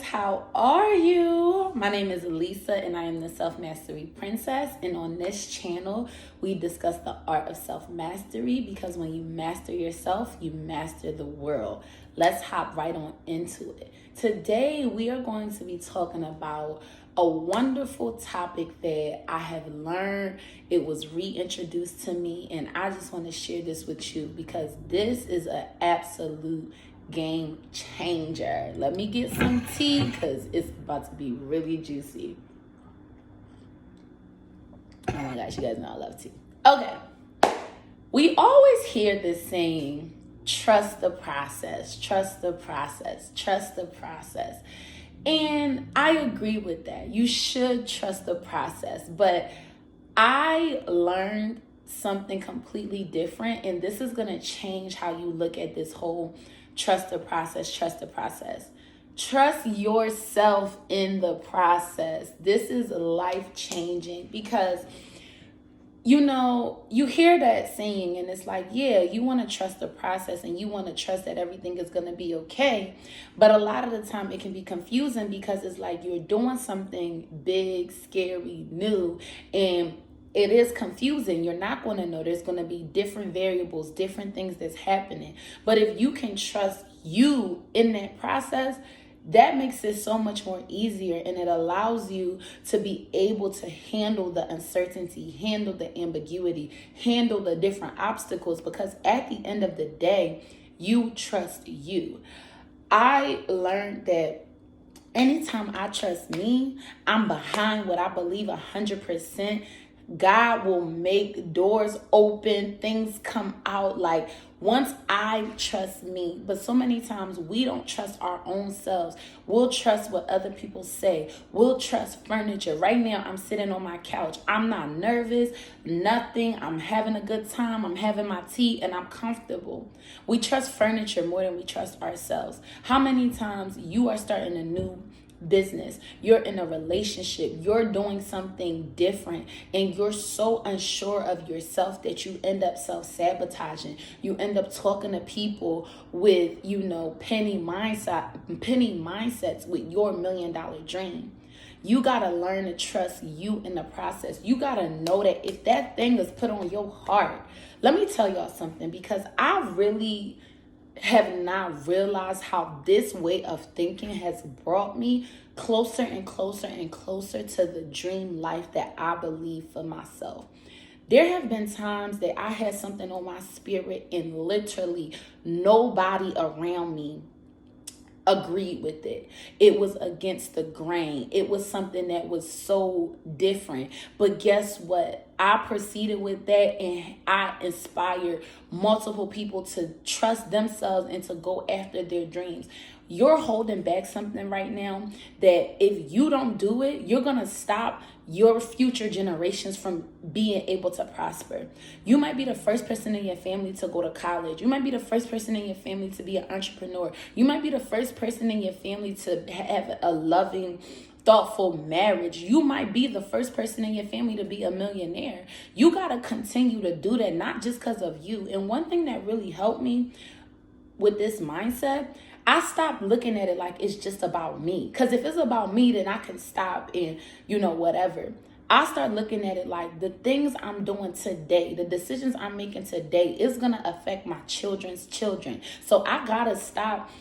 how are you? My name is Lisa and I am the Self-Mastery Princess, and on this channel we discuss the art of self-mastery, because when you master yourself, you master the world. Let's hop right on into it. Today we are going to be talking about a wonderful topic that I have learned. It was reintroduced to me, and I just want to share this with you because this is an absolute game changer. Let me get some tea because it's about to be really juicy. Oh my gosh, you guys know I love tea. Okay. We always hear this saying, trust the process, trust the process, trust the process. And I agree with that. You should trust the process. But I learned something completely different, and this is going to change how you look at this whole trust the process, trust the process. Trust yourself in the process. This is life-changing because, you know, you hear that saying and it's like, yeah, you want to trust the process and you want to trust that everything is going to be okay. But a lot of the time it can be confusing because it's like you're doing something big, scary, new, and it is confusing. You're not going to know. There's going to be different variables, different things that's happening. But if you can trust you in that process, that makes it so much more easier, and it allows you to be able to handle the uncertainty, handle the ambiguity, handle the different obstacles, because at the end of the day, you trust you. I learned that anytime I trust me, I'm behind what I believe 100%. God will make doors open, things come out. Like, once I trust me, but so many times we don't trust our own selves. We'll trust what other people say. We'll trust furniture. Right now, I'm sitting on my couch. I'm not nervous, nothing. I'm having a good time. I'm having my tea and I'm comfortable. We trust furniture more than we trust ourselves. How many times you are starting a new business, you're in a relationship, you're doing something different, and you're so unsure of yourself that you end up self-sabotaging. You end up talking to people with, penny mindsets with your $1 million dream. You got to learn to trust you in the process. You got to know that if that thing is put on your heart, let me tell y'all something, because I really have not realized how this way of thinking has brought me closer and closer and closer to the dream life that I believe for myself. There have been times that I had something on my spirit and literally nobody around me agreed with it. It was against the grain. It was something that was so different. But guess what? I proceeded with that, and I inspired multiple people to trust themselves and to go after their dreams. You're holding back something right now that if you don't do it, you're going to stop your future generations from being able to prosper. You might be the first person in your family to go to college. You might be the first person in your family to be an entrepreneur. You might be the first person in your family to have a loving, thoughtful marriage. You might be the first person in your family to be a millionaire. You got to continue to do that, not just because of you. And one thing that really helped me with this mindset, I stopped looking at it like it's just about me. Because if it's about me, then I can stop and, whatever. I start looking at it like the things I'm doing today, the decisions I'm making today is going to affect my children's children. So I got to stop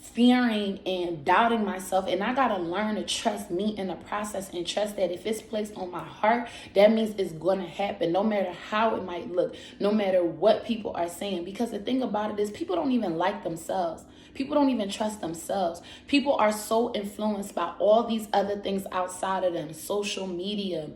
fearing and doubting myself, and I gotta learn to trust me in the process and trust that if it's placed on my heart, that means it's gonna happen, no matter how it might look, no matter what people are saying. Because the thing about it is, people don't even like themselves. People don't even trust themselves. People are so influenced by all these other things outside of them: social media,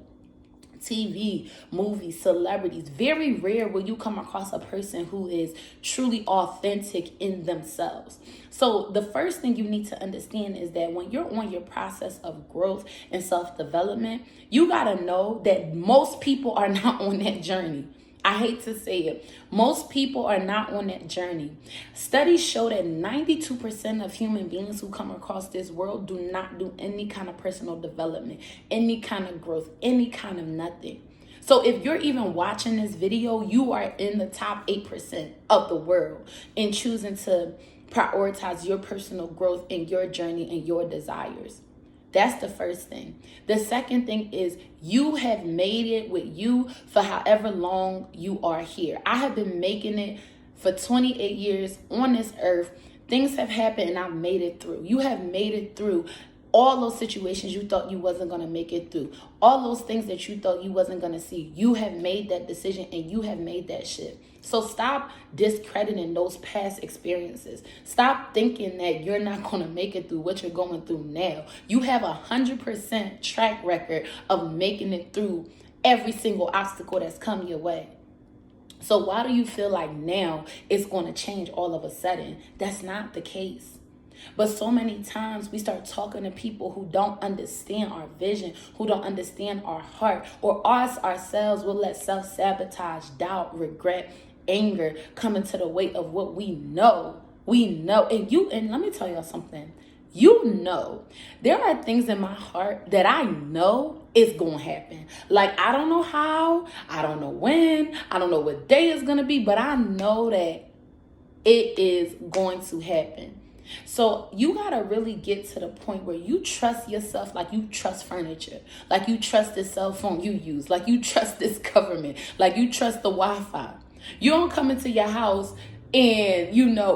TV, movies, celebrities. Very rare will you come across a person who is truly authentic in themselves. So the first thing you need to understand is that when you're on your process of growth and self-development, you got to know that most people are not on that journey. I hate to say it. Most people are not on that journey. Studies show that 92% of human beings who come across this world do not do any kind of personal development, any kind of growth, any kind of nothing. So if you're even watching this video, you are in the top 8% of the world in choosing to prioritize your personal growth and your journey and your desires. That's the first thing. The second thing is you have made it with you for however long you are here. I have been making it for 28 years on this earth. Things have happened and I've made it through. You have made it through all those situations you thought you wasn't going to make it through. All those things that you thought you wasn't going to see. You have made that decision and you have made that shift. So stop discrediting those past experiences. Stop thinking that you're not going to make it through what you're going through now. You have 100% track record of making it through every single obstacle that's come your way. So why do you feel like now it's going to change all of a sudden? That's not the case. But so many times we start talking to people who don't understand our vision, who don't understand our heart, or us ourselves will let self-sabotage, doubt, regret, anger come into the weight of what we know. We know. And let me tell y'all something. You know, there are things in my heart that I know is going to happen. Like, I don't know how, I don't know when, I don't know what day it's going to be, but I know that it is going to happen. So you got to really get to the point where you trust yourself like you trust furniture, like you trust this cell phone you use, like you trust this government, like you trust the Wi-Fi. You don't come into your house and,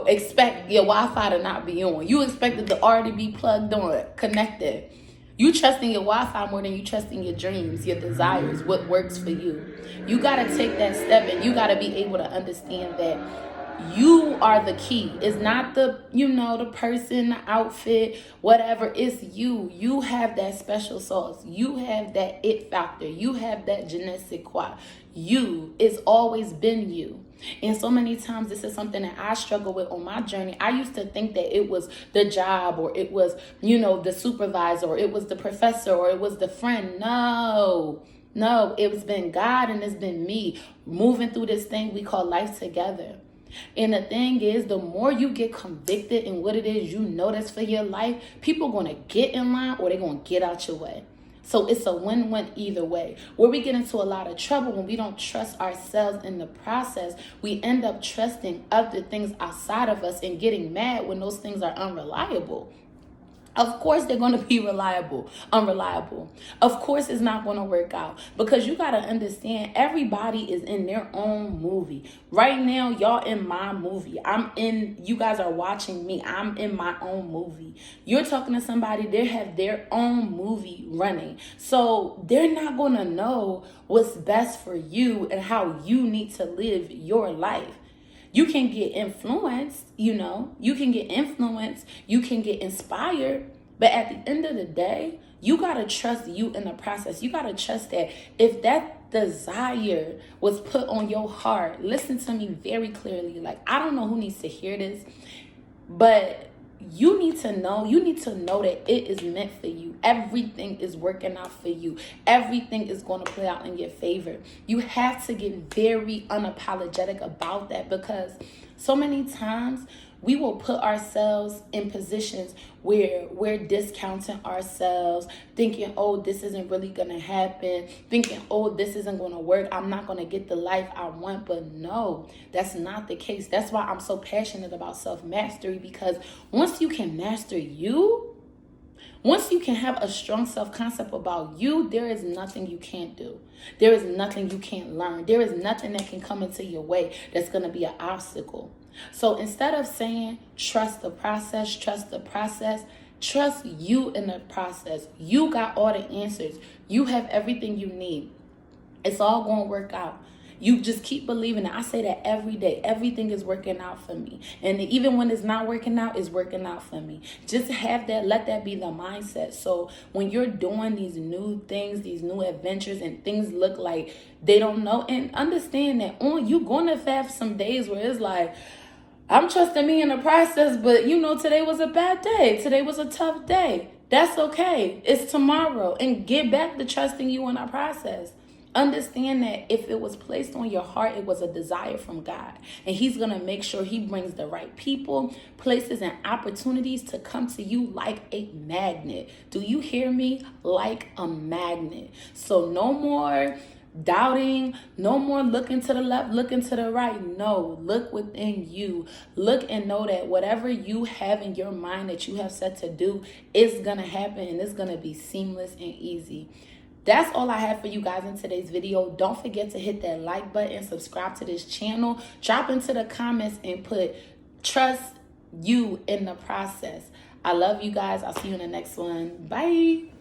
expect your Wi-Fi to not be on. You expect it to already be plugged on, connected. You trust in your Wi-Fi more than you trust in your dreams, your desires, what works for you. You got to take that step and you got to be able to understand that you are the key. It's not the person, the outfit, whatever. It's you. You have that special sauce. You have that it factor. You have that je ne sais quoi. You. It's always been you. And so many times this is something that I struggle with on my journey. I used to think that it was the job, or it was, the supervisor, or it was the professor, or it was the friend. No, it's been God and it's been me moving through this thing we call life together. And the thing is, the more you get convicted in what it is that's for your life, people are going to get in line or they're going to get out your way. So it's a win-win either way. Where we get into a lot of trouble when we don't trust ourselves in the process, we end up trusting other things outside of us and getting mad when those things are unreliable. Of course, they're going to be unreliable. Of course, it's not going to work out, because you got to understand everybody is in their own movie. Right now, y'all in my movie. You guys are watching me. I'm in my own movie. You're talking to somebody, they have their own movie running. So they're not going to know what's best for you and how you need to live your life. You can get influenced, you can get inspired. But at the end of the day, you got to trust you in the process. You got to trust that if that desire was put on your heart, listen to me very clearly. Like, I don't know who needs to hear this, but you need to know that it is meant for you. Everything is working out for you. Everything is going to play out in your favor. You have to get very unapologetic about that, because so many times we will put ourselves in positions where we're discounting ourselves, thinking, oh, this isn't really going to happen, thinking, oh, this isn't going to work, I'm not going to get the life I want. But no, that's not the case. That's why I'm so passionate about self-mastery, because once you can master you, once you can have a strong self-concept about you, there is nothing you can't do. There is nothing you can't learn. There is nothing that can come into your way that's going to be an obstacle. So instead of saying trust the process, trust you in the process. You got all the answers. You have everything you need. It's all going to work out. You just keep believing it. I say that every day. Everything is working out for me. And even when it's not working out, it's working out for me. Just have that. Let that be the mindset. So when you're doing these new things, these new adventures, and things look like they don't know, and understand that you're going to have some days where it's like, I'm trusting me in the process, but today was a bad day. Today was a tough day. That's okay. It's tomorrow. And get back to trusting you in the process. Understand that if it was placed on your heart, it was a desire from God. And he's going to make sure he brings the right people, places, and opportunities to come to you like a magnet. Do you hear me? Like a magnet. So no more doubting, no more looking to the left, looking to the right. No, look within you. Look and know that whatever you have in your mind that you have set to do is going to happen, and it's going to be seamless and easy. That's all I have for you guys in today's video. Don't forget to hit that like button, subscribe to this channel, drop into the comments and put trust you in the process. I love you guys. I'll see you in the next one. Bye.